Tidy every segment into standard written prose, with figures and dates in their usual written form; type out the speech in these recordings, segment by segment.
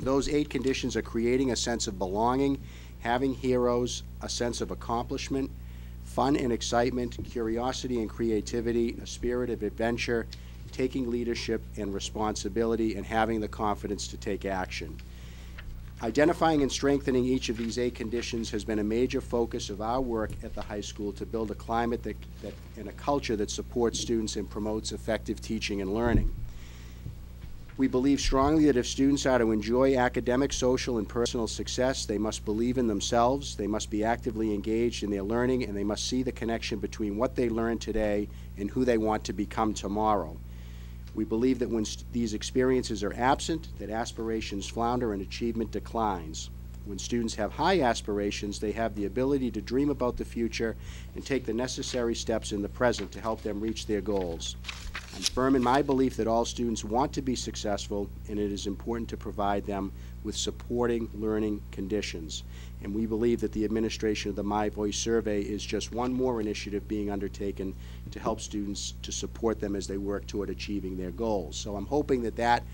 Those 8 conditions are creating a sense of belonging, having heroes, a sense of accomplishment, fun and excitement, curiosity and creativity, a spirit of adventure, taking leadership and responsibility, and having the confidence to take action. Identifying and strengthening each of these 8 conditions has been a major focus of our work at the high school to build a climate and a culture that supports students and promotes effective teaching and learning. We believe strongly that if students are to enjoy academic, social, and personal success, they must believe in themselves, they must be actively engaged in their learning, and they must see the connection between what they learn today and who they want to become tomorrow. We believe that when these experiences are absent, that aspirations flounder and achievement declines. When students have high aspirations, they have the ability to dream about the future and take the necessary steps in the present to help them reach their goals. I'm firm in my belief that all students want to be successful, and it is important to provide them with supporting learning conditions. And we believe that the administration of the My Voice survey is just one more initiative being undertaken to help students, to support them as they work toward achieving their goals. So I'm hoping that that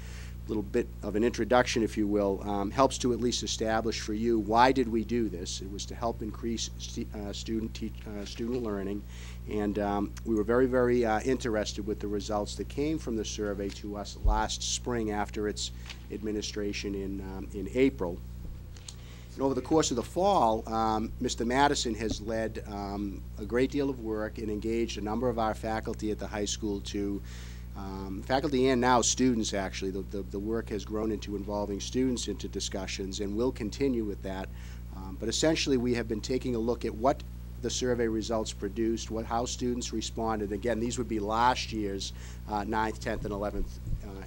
little bit of an introduction, if you will, helps to at least establish for you why did we do this. It was to help increase student learning, and we were very, very interested with the results that came from the survey to us last spring after its administration in April. And over the course of the fall, Mr. Madison has led a great deal of work and engaged a number of our faculty at the high school to faculty and now students, actually. The work has grown into involving students into discussions, and will continue with that. But essentially, we have been taking a look at what the survey results produced, how students responded. Again, these would be last year's 9th, 10th, and 11th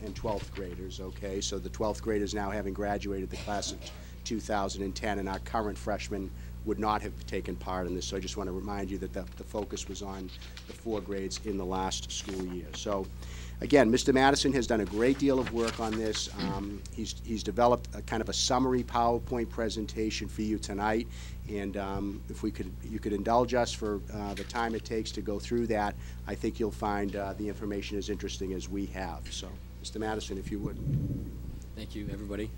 and 12th graders, okay? So the 12th graders now having graduated the class of 2010, and our current freshmen would not have taken part in this. So I just want to remind you that the focus was on the 4 grades in the last school year. So again, Mr. Madison has done a great deal of work on this. He's developed a kind of a summary PowerPoint presentation for you tonight, and if you could indulge us for the time it takes to go through that, I think you'll find the information as interesting as we have. So, Mr. Madison, if you would. Thank you, everybody.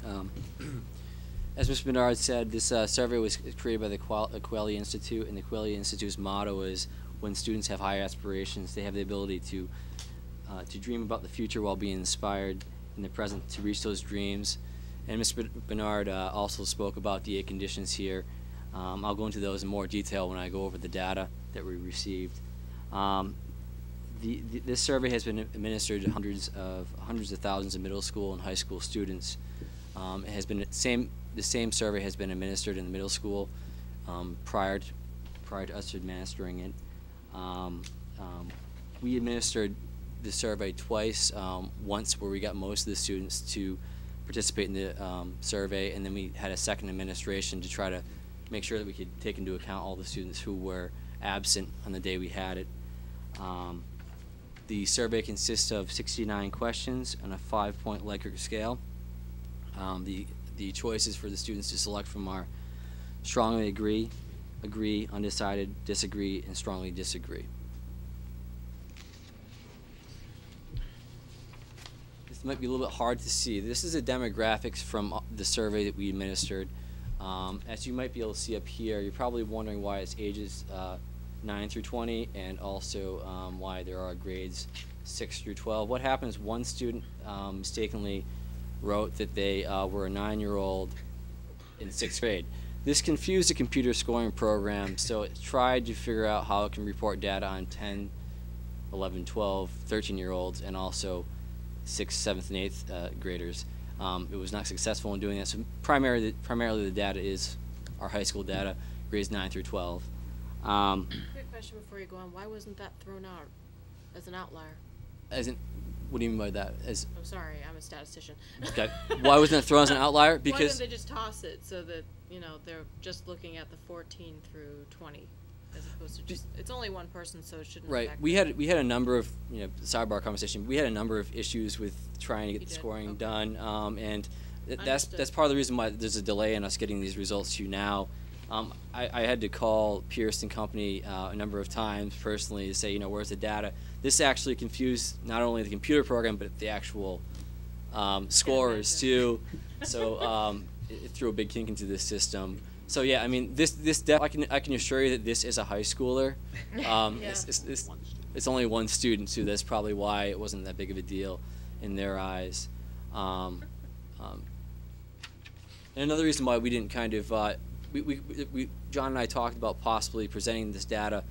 As Mr. Bernard said, this survey was created by the Coeli Institute, and the Coeli Institute's motto is, when students have high aspirations, they have the ability to dream about the future while being inspired in the present to reach those dreams. And Mr. Bernard also spoke about the 8 conditions here. I'll go into those in more detail when I go over the data that we received. This survey has been administered to hundreds of thousands of middle school and high school students. It has been the same survey has been administered in the middle school prior to us administering it. We administered the survey twice, once where we got most of the students to participate in the survey, and then we had a second administration to try to make sure that we could take into account all the students who were absent on the day we had it. The survey consists of 69 questions on a 5-point Likert scale. The choices for the students to select from are strongly agree, undecided, disagree, and strongly disagree. This might be a little bit hard to see. This is the demographics from the survey that we administered. As you might be able to see up here, you're probably wondering why it's ages 9 through 20, and also why there are grades 6 through 12. What happens, one student mistakenly wrote that they were a 9-year-old in 6th grade. This confused the computer scoring program, so it tried to figure out how it can report data on 10, 11, 12, 13-year-olds, and also 6th, 7th, and 8th graders. It was not successful in doing that, so primarily the data is our high school data, grades 9 through 12. Quick question before you go on. Why wasn't that thrown out as an outlier? What do you mean by that? Oh, sorry, I'm a statistician. Okay. Why wasn't it thrown as an outlier? Because why didn't they just toss it so that, you know, they're just looking at the 14 through 20 as opposed to just, it's only one person, so it shouldn't right. affect We had a number of, sidebar conversation. We had a number of issues with trying to get the scoring done, and that's part of the reason why there's a delay in us getting these results to you now. I had to call Pearson Company a number of times personally to say, where's the data? This actually confused not only the computer program but the actual scorers too. So it threw a big kink into this system. So yeah, I mean, I can assure you that this is a high schooler. Yeah. It's only one student too. That's probably why it wasn't that big of a deal in their eyes. And another reason why we didn't kind of John and I talked about possibly presenting this data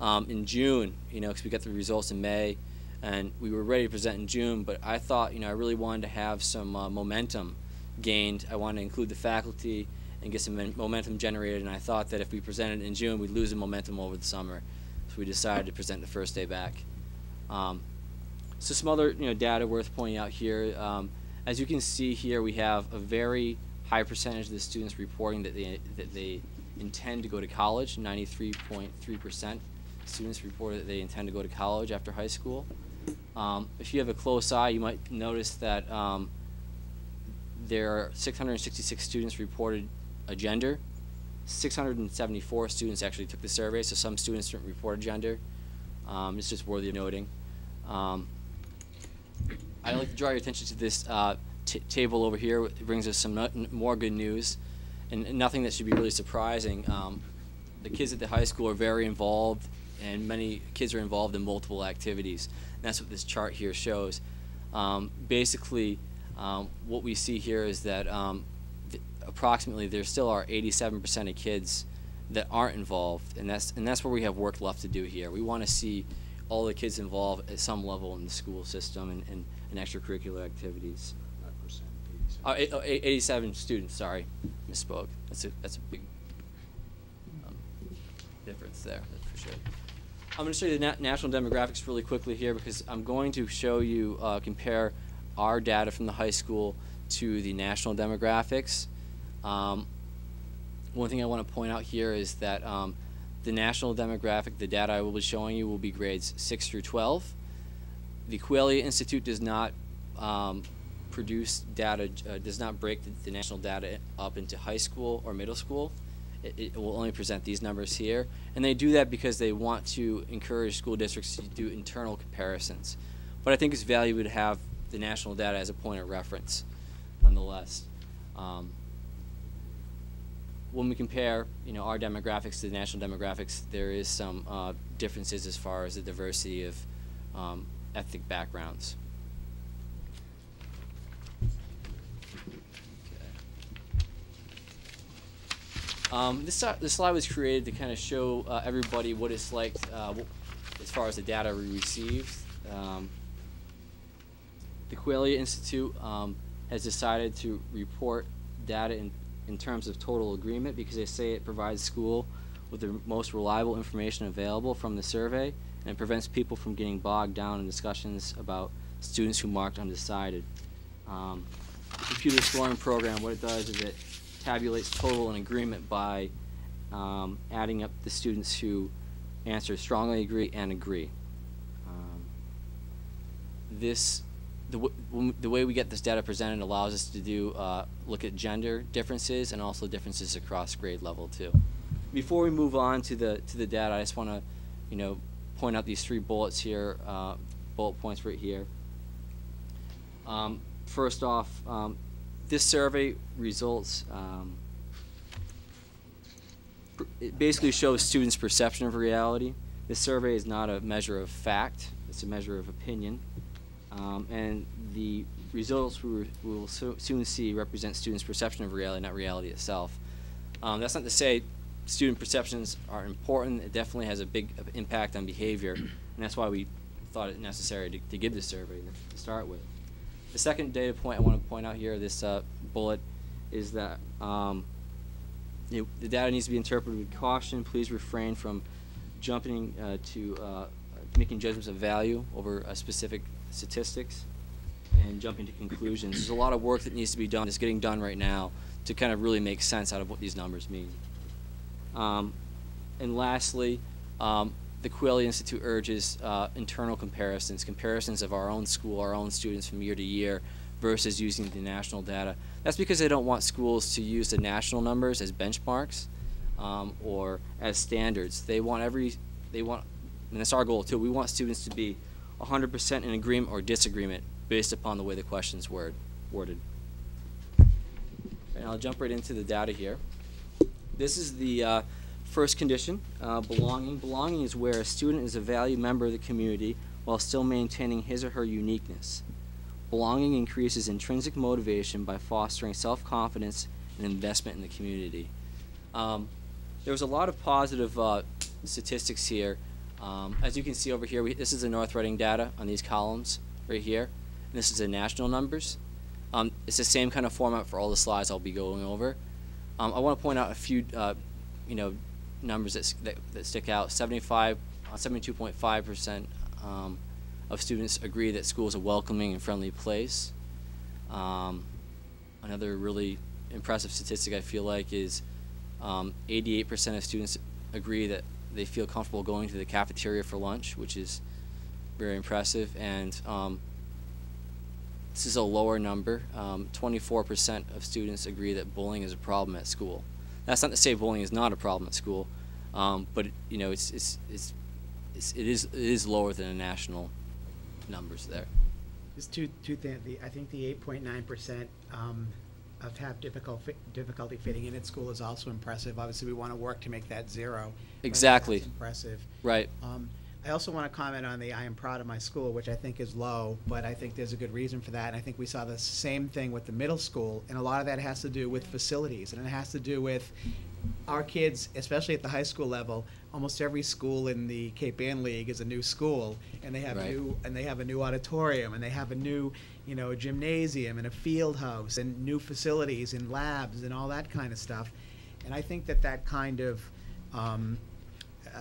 in June, because we got the results in May, and we were ready to present in June. But I thought, I really wanted to have some momentum gained. I wanted to include the faculty and get some momentum generated, and I thought that if we presented in June, we'd lose the momentum over the summer. So we decided to present the first day back. So some other data worth pointing out here. As you can see here, we have a very high percentage of the students reporting that they intend to go to college. 93.3% students reported that they intend to go to college after high school. If you have a close eye, you might notice that there are 666 students reported a gender. 674 students actually took the survey, so some students didn't report a gender. It's just worthy of noting. I'd like to draw your attention to this table over here. It brings us some more good news, and nothing that should be really surprising. The kids at the high school are very involved, and many kids are involved in multiple activities. And that's what this chart here shows. Basically, what we see here is that approximately there still are 87% of kids that aren't involved, and that's where we have work left to do here. We want to see all the kids involved at some level in the school system and extracurricular activities. 87 students. Sorry, misspoke. That's a big difference there, for sure. I'm going to show you the national demographics really quickly here, because I'm going to show you compare our data from the high school to the national demographics. One thing I want to point out here is that the national demographic, the data I will be showing you, will be grades 6 through 12. The Coelia Institute does not produce data, does not break the national data up into high school or middle school. It will only present these numbers here, and they do that because they want to encourage school districts to do internal comparisons. But I think it's valuable to have the national data as a point of reference, nonetheless. When we compare, our demographics to the national demographics, there is some differences as far as the diversity of ethnic backgrounds. This slide was created to kind of show everybody what it's like as far as the data we received. The Coelia Institute has decided to report data in terms of total agreement, because they say it provides school with the most reliable information available from the survey, and it prevents people from getting bogged down in discussions about students who marked undecided. The computer scoring program, what it does is it tabulates total and agreement by adding up the students who answer strongly agree and agree. The way we get this data presented allows us to do look at gender differences and also differences across grade level too. Before we move on to the data, I just want to point out these 3 bullets here, bullet points right here. First off, this survey results, it basically shows students' perception of reality. This survey is not a measure of fact, it's a measure of opinion. And the results we will soon see represent students' perception of reality, not reality itself. That's not to say student perceptions are important. It definitely has a big impact on behavior, and that's why we thought it necessary to give this survey to start with. The second data point I want to point out here, this bullet, is that the data needs to be interpreted with caution. Please refrain from jumping to making judgments of value over a specific statistics and jumping to conclusions. There's a lot of work that needs to be done, that's getting done right now, to kind of really make sense out of what these numbers mean. And lastly, the Coelia Institute urges internal comparisons of our own school, our own students from year to year, versus using the national data. That's because they don't want schools to use the national numbers as benchmarks or as standards. They want, and that's our goal too, we want students to be 100% in agreement or disagreement based upon the way the question's worded. supported. And I'll jump right into the data here. This is the first condition, belonging. Belonging is where a student is a valued member of the community while still maintaining his or her uniqueness. Belonging increases intrinsic motivation by fostering self-confidence and investment in the community. There was a lot of positive statistics here. As you can see over here, this is the North Reading data on these columns right here. And this is the national numbers. It's the same kind of format for all the slides I'll be going over. I want to point out a few numbers that stick out. 72.5% of students agree that school is a welcoming and friendly place. Another really impressive statistic I feel like is 88% of students agree that they feel comfortable going to the cafeteria for lunch, which is very impressive. And this is a lower number. 24% of students agree that bullying is a problem at school. That's not to say bullying is not a problem at school, but you know it is lower than the national numbers there. There's two things. I think the 8.9% of have difficulty fitting in at school is also impressive. Obviously, we want to work to make that zero. Exactly. That's impressive. Right. I also want to comment on the I am proud of my school, which I think is low, but I think there's a good reason for that. And I think we saw the same thing with the middle school, and a lot of that has to do with facilities, and it has to do with our kids, especially at the high school level. Almost every school in the Cape Ann League is a new school, and they have Right. they have a new auditorium, and they have a new, gymnasium and a field house and new facilities and labs and all that kind of stuff. And I think that kind of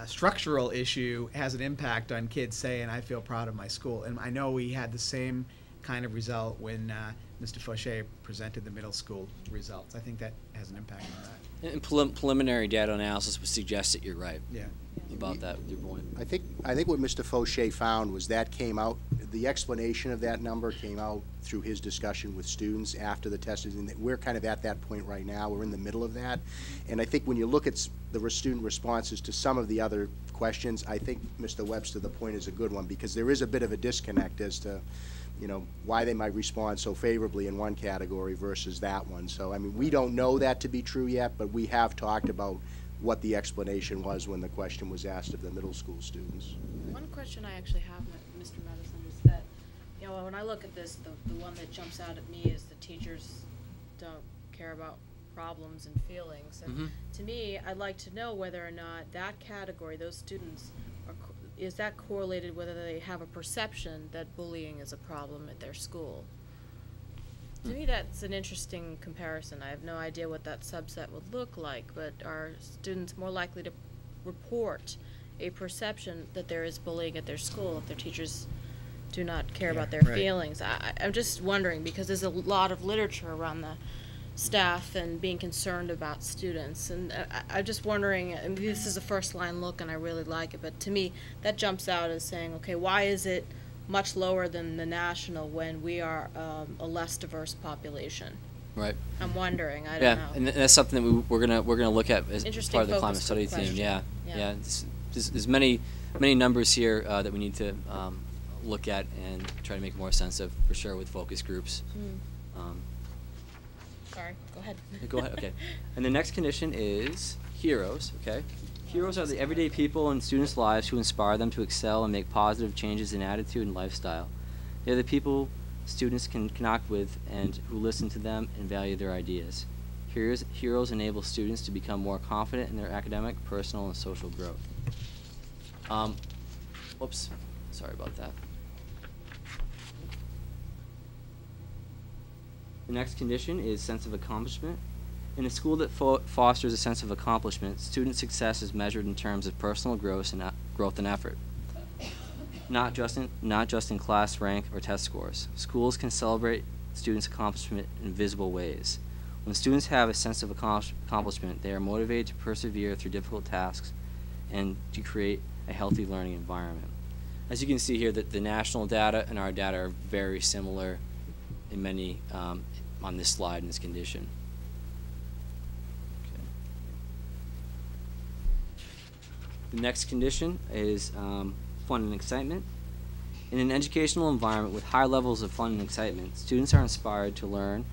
structural issue has an impact on kids saying, I feel proud of my school. And I know we had the same kind of result when Mr. Fauché presented the middle school results. I think that has an impact on that. And preliminary data analysis would suggest that you're right Yeah. about that, your point. I think what Mr. Fauché found was that came out, the explanation of that number came out through his discussion with students after the test, and that we're kind of at that point right now. We're in the middle of that. And I think when you look at the student responses to some of the other questions, I think Mr. Webster, the point is a good one, because there is a bit of a disconnect as to why they might respond so favorably in one category versus that one. So, I mean, we don't know that to be true yet, but we have talked about what the explanation was when the question was asked of the middle school students. One question I actually have, Mr. Madison, is that, when I look at this, the one that jumps out at me is the teachers don't care about problems and feelings. And to me, I'd like to know whether or not that category, those students, is that correlated whether they have a perception that bullying is a problem at their school. To me, that's an interesting comparison. I have no idea what that subset would look like, but are students more likely to report a perception that there is bullying at their school if their teachers do not care about their feelings? I'm just wondering, because there's a lot of literature around the staff and being concerned about students, and I'm just wondering, and this is a first line look and I really like it, but to me that jumps out as saying, okay, why is it much lower than the national when we are a less diverse population? Right. I'm wondering. I don't know. And that's something that we're gonna look at as Interesting part of the focus climate study question. team. Yeah. Yeah. There's many numbers here that we need to look at and try to make more sense of, for sure, with focus groups. Sorry, go ahead. Go ahead. Okay. And the next condition is heroes. Okay. Heroes are the everyday people in students' lives who inspire them to excel and make positive changes in attitude and lifestyle. They're the people students can connect with and who listen to them and value their ideas. Heroes enable students to become more confident in their academic, personal, and social growth. Whoops. Sorry about that. The next condition is sense of accomplishment. In a school that fosters a sense of accomplishment, student success is measured in terms of personal growth and effort, not just in class rank or test scores. Schools can celebrate students' accomplishment in visible ways. When students have a sense of accomplishment, they are motivated to persevere through difficult tasks and to create a healthy learning environment. As you can see here, the national data and our data are very similar in many on this slide in this condition. Okay. The next condition is fun and excitement. In an educational environment with high levels of fun and excitement, students are inspired to learn